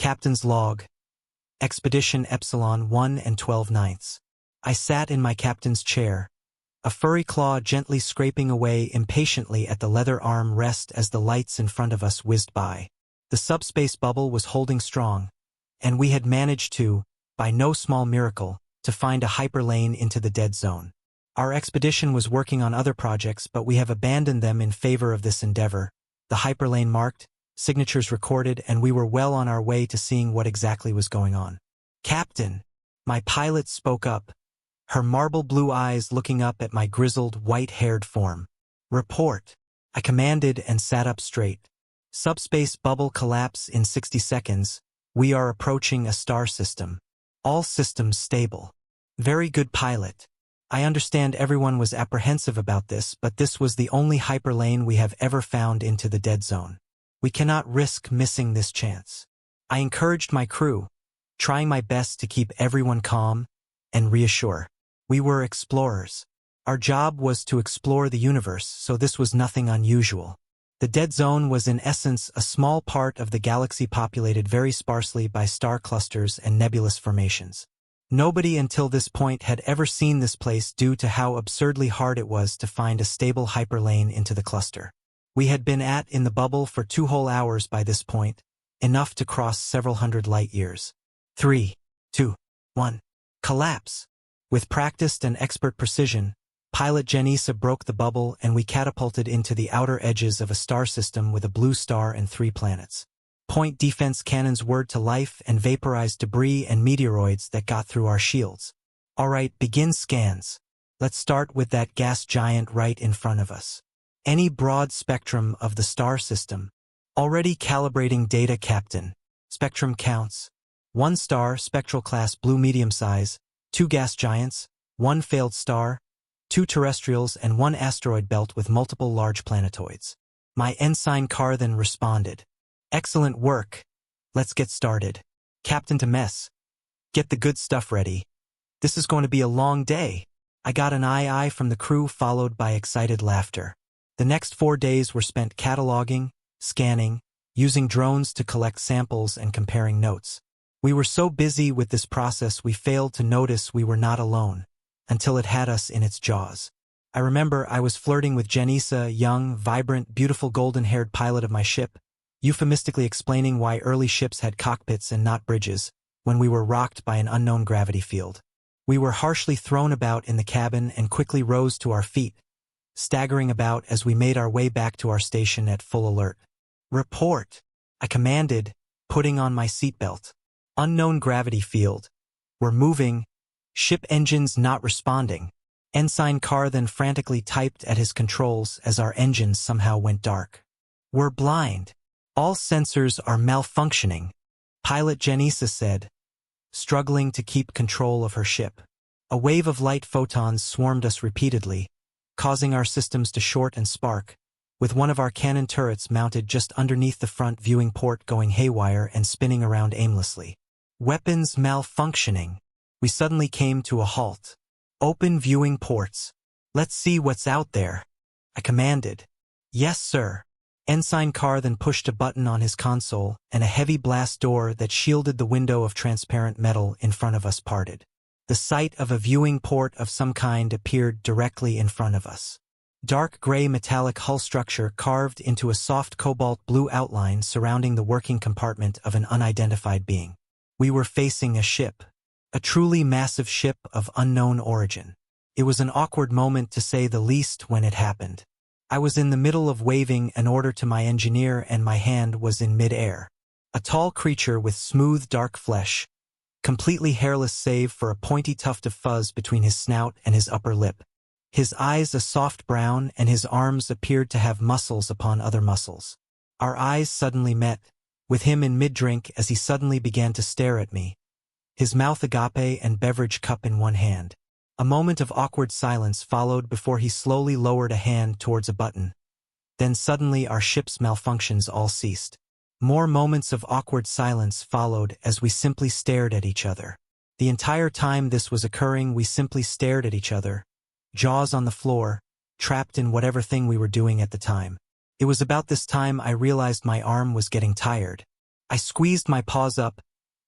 Captain's log. Expedition Epsilon 1 and 12/9. I sat in my captain's chair, a furry claw gently scraping away impatiently at the leather arm rest as the lights in front of us whizzed by. The subspace bubble was holding strong, and we had managed to, by no small miracle, to find a hyperlane into the dead zone. Our expedition was working on other projects, but we have abandoned them in favor of this endeavor. The hyperlane marked, signatures recorded, and we were well on our way to seeing what exactly was going on. Captain, my pilot spoke up, her marble blue eyes looking up at my grizzled, white-haired form. Report, I commanded and sat up straight. Subspace bubble collapse in 60 seconds. We are approaching a star system. All systems stable. Very good, pilot. I understand everyone was apprehensive about this, but this was the only hyperlane we have ever found into the dead zone. We cannot risk missing this chance. I encouraged my crew, trying my best to keep everyone calm and reassure. We were explorers. Our job was to explore the universe, so this was nothing unusual. The dead zone was in essence a small part of the galaxy populated very sparsely by star clusters and nebulous formations. Nobody until this point had ever seen this place due to how absurdly hard it was to find a stable hyperlane into the cluster. We had been in the bubble for 2 whole hours by this point, enough to cross several hundred light years. 3, 2, 1. Collapse. With practiced and expert precision, pilot Janissa broke the bubble and we catapulted into the outer edges of a star system with a blue star and 3 planets. Point defense cannons whirred to life and vaporized debris and meteoroids that got through our shields. Alright, begin scans. Let's start with that gas giant right in front of us. Any broad spectrum of the star system. Already calibrating data, Captain. Spectrum counts. 1 star, spectral class blue medium size, 2 gas giants, 1 failed star, 2 terrestrials and 1 asteroid belt with multiple large planetoids. My ensign car then responded. Excellent work. Let's get started. Captain to mess. Get the good stuff ready. This is going to be a long day. I got an aye from the crew followed by excited laughter. The next 4 days were spent cataloging, scanning, using drones to collect samples and comparing notes. We were so busy with this process we failed to notice we were not alone, until it had us in its jaws. I remember I was flirting with Janissa, young, vibrant, beautiful golden-haired pilot of my ship, euphemistically explaining why early ships had cockpits and not bridges, when we were rocked by an unknown gravity field. We were harshly thrown about in the cabin and quickly rose to our feet, staggering about as we made our way back to our station at full alert. Report, I commanded, putting on my seatbelt. Unknown gravity field. We're moving. Ship engines not responding. Ensign Carr then frantically typed at his controls as our engines somehow went dark. We're blind. All sensors are malfunctioning, pilot Janissa said, struggling to keep control of her ship. A wave of light photons swarmed us repeatedly, causing our systems to short and spark, with one of our cannon turrets mounted just underneath the front viewing port going haywire and spinning around aimlessly. Weapons malfunctioning. We suddenly came to a halt. Open viewing ports. Let's see what's out there, I commanded. Yes, sir. Ensign Carr then pushed a button on his console, and a heavy blast door that shielded the window of transparent metal in front of us parted. The sight of a viewing port of some kind appeared directly in front of us. Dark gray metallic hull structure carved into a soft cobalt blue outline surrounding the working compartment of an unidentified being. We were facing a ship. A truly massive ship of unknown origin. It was an awkward moment to say the least when it happened. I was in the middle of waving an order to my engineer and my hand was in mid-air. A tall creature with smooth dark flesh, completely hairless save for a pointy tuft of fuzz between his snout and his upper lip. His eyes a soft brown and his arms appeared to have muscles upon other muscles. Our eyes suddenly met, with him in mid-drink as he suddenly began to stare at me, his mouth agape and beverage cup in one hand. A moment of awkward silence followed before he slowly lowered a hand towards a button. Then suddenly our ship's malfunctions all ceased. More moments of awkward silence followed as we simply stared at each other. The entire time this was occurring we simply stared at each other, jaws on the floor, trapped in whatever thing we were doing at the time. It was about this time I realized my arm was getting tired. I squeezed my paws up,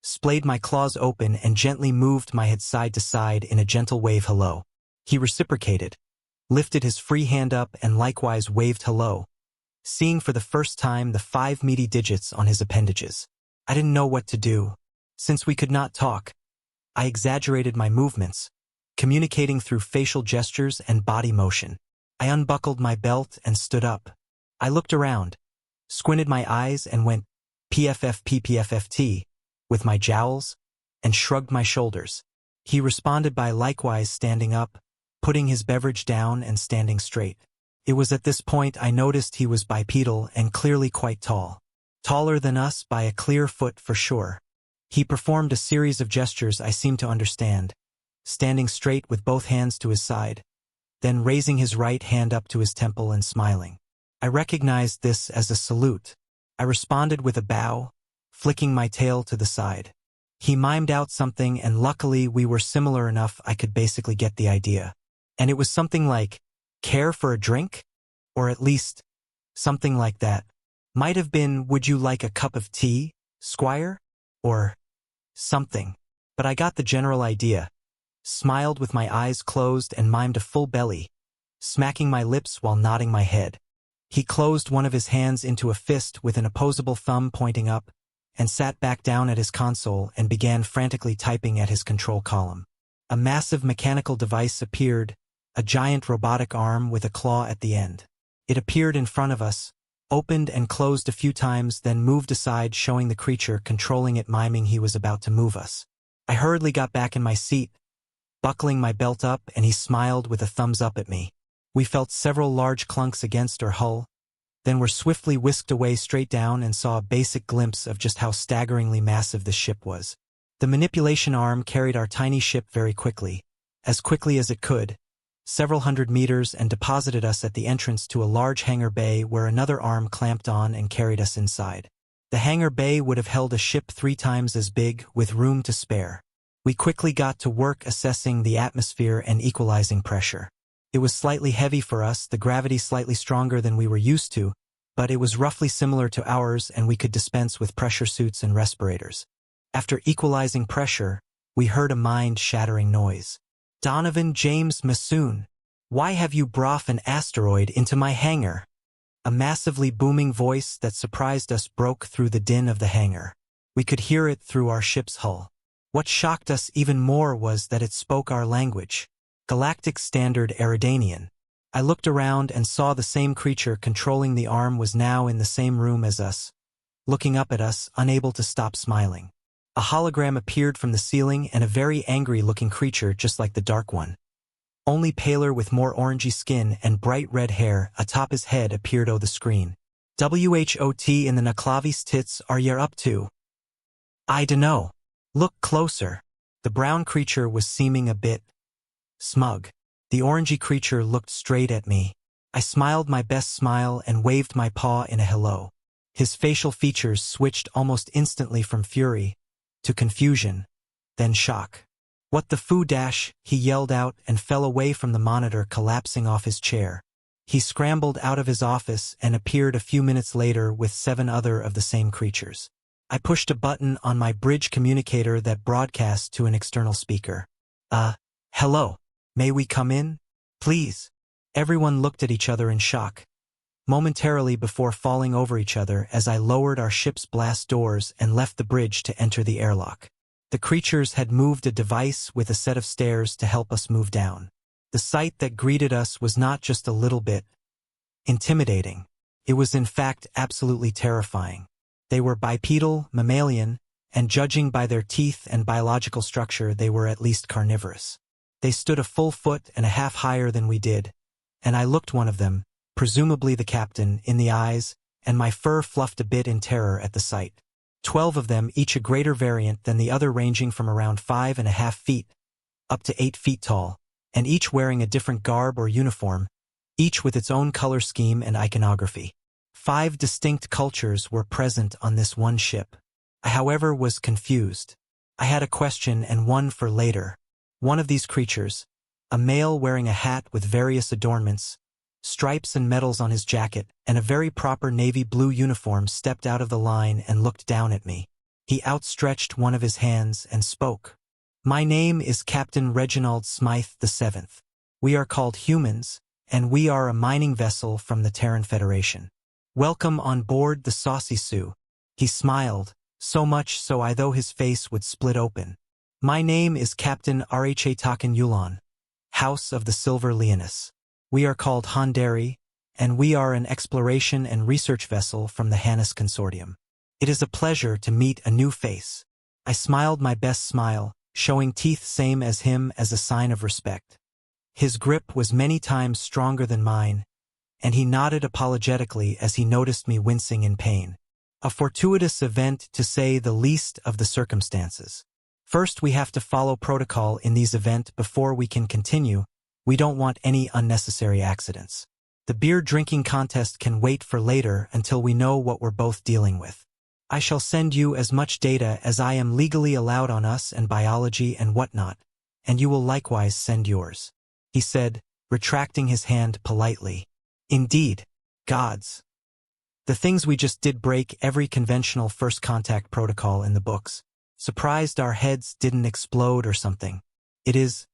splayed my claws open, and gently moved my head side to side in a gentle wave hello. He reciprocated, lifted his free hand up, and likewise waved hello, seeing for the first time the 5 meaty digits on his appendages. I didn't know what to do. Since we could not talk, I exaggerated my movements, communicating through facial gestures and body motion. I unbuckled my belt and stood up. I looked around, squinted my eyes, and went PFFPPFFT with my jowls, and shrugged my shoulders. He responded by likewise standing up, putting his beverage down and standing straight. It was at this point I noticed he was bipedal and clearly quite tall. Taller than us by a clear foot for sure. He performed a series of gestures I seemed to understand, standing straight with both hands to his side, then raising his right hand up to his temple and smiling. I recognized this as a salute. I responded with a bow, flicking my tail to the side. He mimed out something, and luckily we were similar enough I could basically get the idea. And it was something like, "Care for a drink?" Or at least, something like that. Might have been, "Would you like a cup of tea, squire?" Or something. But I got the general idea. Smiled with my eyes closed and mimed a full belly, smacking my lips while nodding my head. He closed one of his hands into a fist with an opposable thumb pointing up, and sat back down at his console and began frantically typing at his control column. A massive mechanical device appeared, a giant robotic arm with a claw at the end. It appeared in front of us, opened and closed a few times, then moved aside, showing the creature controlling it miming he was about to move us. I hurriedly got back in my seat, buckling my belt up, and he smiled with a thumbs up at me. We felt several large clunks against our hull, then were swiftly whisked away straight down and saw a basic glimpse of just how staggeringly massive the ship was. The manipulation arm carried our tiny ship very quickly as it could, several hundred meters, and deposited us at the entrance to a large hangar bay where another arm clamped on and carried us inside. The hangar bay would have held a ship 3 times as big, with room to spare. We quickly got to work assessing the atmosphere and equalizing pressure. It was slightly heavy for us, the gravity slightly stronger than we were used to, but it was roughly similar to ours, and we could dispense with pressure suits and respirators. After equalizing pressure, we heard a mind-shattering noise. "Donovan James Massoon, why have you brought an asteroid into my hangar?" A massively booming voice that surprised us broke through the din of the hangar. We could hear it through our ship's hull. What shocked us even more was that it spoke our language, Galactic Standard Eridian. I looked around and saw the same creature controlling the arm was now in the same room as us, looking up at us, unable to stop smiling. A hologram appeared from the ceiling, and a very angry-looking creature just like the Dark One, only paler with more orangey skin and bright red hair atop his head, appeared on the screen. "WHOT in the Naklavi's tits are you up to?" "I dunno. Look closer." The brown creature was seeming a bit smug. The orangey creature looked straight at me. I smiled my best smile and waved my paw in a hello. His facial features switched almost instantly from fury to confusion, then shock. "What the foo dash?" he yelled out and fell away from the monitor, collapsing off his chair. He scrambled out of his office and appeared a few minutes later with 7 other of the same creatures. I pushed a button on my bridge communicator that broadcast to an external speaker. Hello. May we come in? Please." Everyone looked at each other in shock, momentarily before falling over each other as I lowered our ship's blast doors and left the bridge to enter the airlock. The creatures had moved a device with a set of stairs to help us move down. The sight that greeted us was not just a little bit intimidating. It was in fact absolutely terrifying. They were bipedal, mammalian, and judging by their teeth and biological structure, they were at least carnivorous. They stood a full foot and a half higher than we did, and I looked one of them, presumably the captain, in the eyes, and my fur fluffed a bit in terror at the sight. 12 of them, each a greater variant than the other, ranging from around 5.5 feet up to 8 feet tall, and each wearing a different garb or uniform, each with its own color scheme and iconography. 5 distinct cultures were present on this one ship. I, however, was confused. I had a question, and one for later. One of these creatures, a male wearing a hat with various adornments, stripes and medals on his jacket, and a very proper navy blue uniform, stepped out of the line and looked down at me. He outstretched one of his hands and spoke. "My name is Captain Reginald Smythe VII. We are called humans, and we are a mining vessel from the Terran Federation. Welcome on board the Saucy Sue." He smiled, so much so I thought his face would split open. "My name is Captain Rha Takan Yulon, House of the Silver Leonis. We are called Honderi, and we are an exploration and research vessel from the Hannes Consortium. It is a pleasure to meet a new face." I smiled my best smile, showing teeth same as him as a sign of respect. His grip was many times stronger than mine, and he nodded apologetically as he noticed me wincing in pain. A fortuitous event, to say the least of the circumstances. First, we have to follow protocol in these events before we can continue. We don't want any unnecessary accidents. The beer drinking contest can wait for later until we know what we're both dealing with. I shall send you as much data as I am legally allowed on us and biology and whatnot, and you will likewise send yours," he said, retracting his hand politely. Indeed, gods. The things we just did break every conventional first contact protocol in the books. Surprised our heads didn't explode or something. It is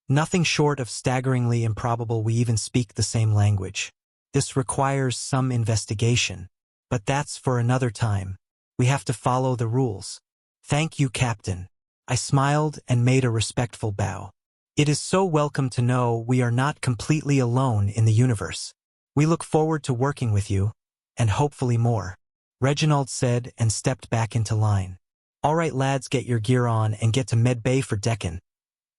nothing short of staggeringly improbable we even speak the same language. This requires some investigation, but that's for another time. We have to follow the rules. "Thank you, Captain." I smiled and made a respectful bow. "It is so welcome to know we are not completely alone in the universe. We look forward to working with you, and hopefully more," Reginald said and stepped back into line. "All right, lads, get your gear on and get to Med Bay for Deccan.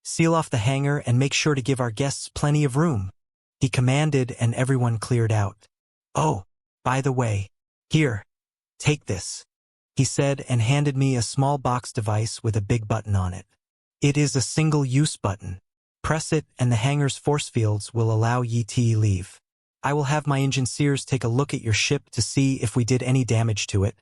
Seal off the hangar and make sure to give our guests plenty of room," he commanded, and everyone cleared out. "Oh, by the way, here, take this," he said and handed me a small box device with a big button on it. "It is a single-use button. Press it and the hangar's force fields will allow ye to leave. I will have my engineers take a look at your ship to see if we did any damage to it,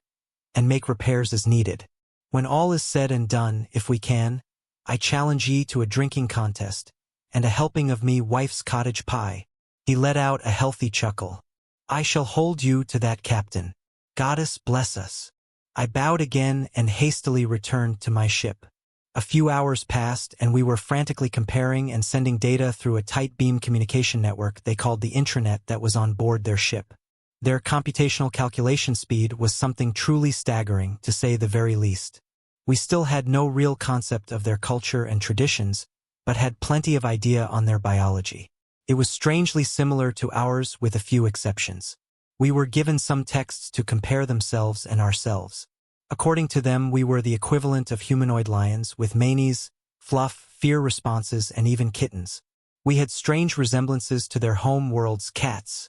and make repairs as needed. When all is said and done, if we can, I challenge ye to a drinking contest, and a helping of me wife's cottage pie." He let out a healthy chuckle. "I shall hold you to that, Captain. Goddess bless us." I bowed again and hastily returned to my ship. A few hours passed, and we were frantically comparing and sending data through a tight beam communication network they called the intranet that was on board their ship. Their computational calculation speed was something truly staggering, to say the very least. We still had no real concept of their culture and traditions, but had plenty of idea on their biology. It was strangely similar to ours with a few exceptions. We were given some texts to compare themselves and ourselves. According to them, we were the equivalent of humanoid lions, with manies, fluff, fear responses, and even kittens. We had strange resemblances to their home world's cats,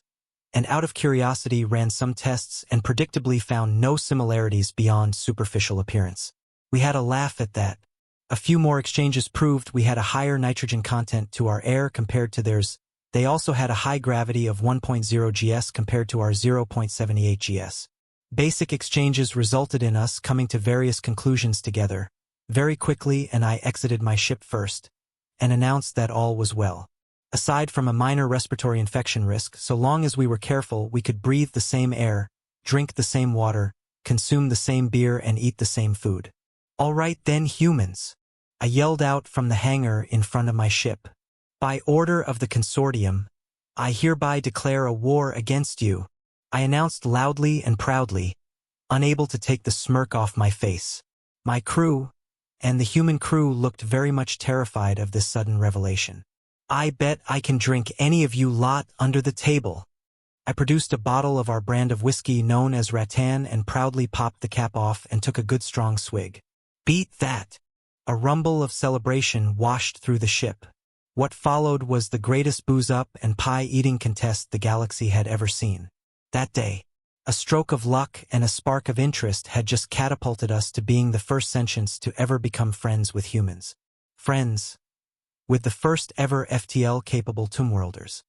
and out of curiosity ran some tests and predictably found no similarities beyond superficial appearance. We had a laugh at that. A few more exchanges proved we had a higher nitrogen content to our air compared to theirs. They also had a high gravity of 1.0 gs compared to our 0.78 gs. Basic exchanges resulted in us coming to various conclusions together very quickly, and I exited my ship first and announced that all was well. Aside from a minor respiratory infection risk, so long as we were careful, we could breathe the same air, drink the same water, consume the same beer, and eat the same food. "All right then, humans," I yelled out from the hangar in front of my ship. "By order of the consortium, I hereby declare a war against you," I announced loudly and proudly, unable to take the smirk off my face. My crew, and the human crew, looked very much terrified of this sudden revelation. "I bet I can drink any of you lot under the table." I produced a bottle of our brand of whiskey known as Rattan and proudly popped the cap off and took a good strong swig. Beat that! A rumble of celebration washed through the ship. What followed was the greatest booze-up and pie-eating contest the galaxy had ever seen. That day, a stroke of luck and a spark of interest had just catapulted us to being the first sentients to ever become friends with humans. Friends with the first ever FTL-capable Tumworlders.